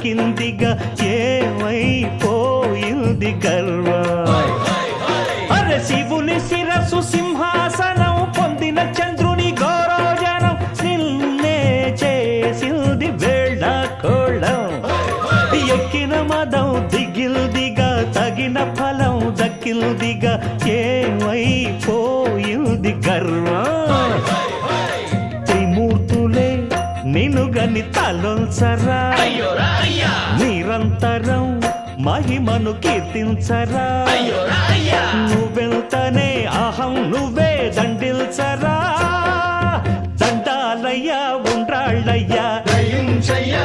ఎక్కిందిగా ఏమైపోయింది గర్వం. అరే శివుని శిరస్సు సింహాసనం పొందిన చంద్రుని గౌరవజనం నిన్నే చేసింది వేళ కోళం. ఎక్కిన మదం దిగిల్దిగా తగిన ఫలం దక్కిల్దిగా ఏమైపోయింది గర్వం. త్రిమూర్తులే నినుగని తలొంచరా నిరంతరం మహిమను కీర్తించరా. నువ్వెంతనే అహం నువ్వే దండిల్చరా. దండాలయ్యా ఉండ్రాళ్ళయ్యా దయించయ్యా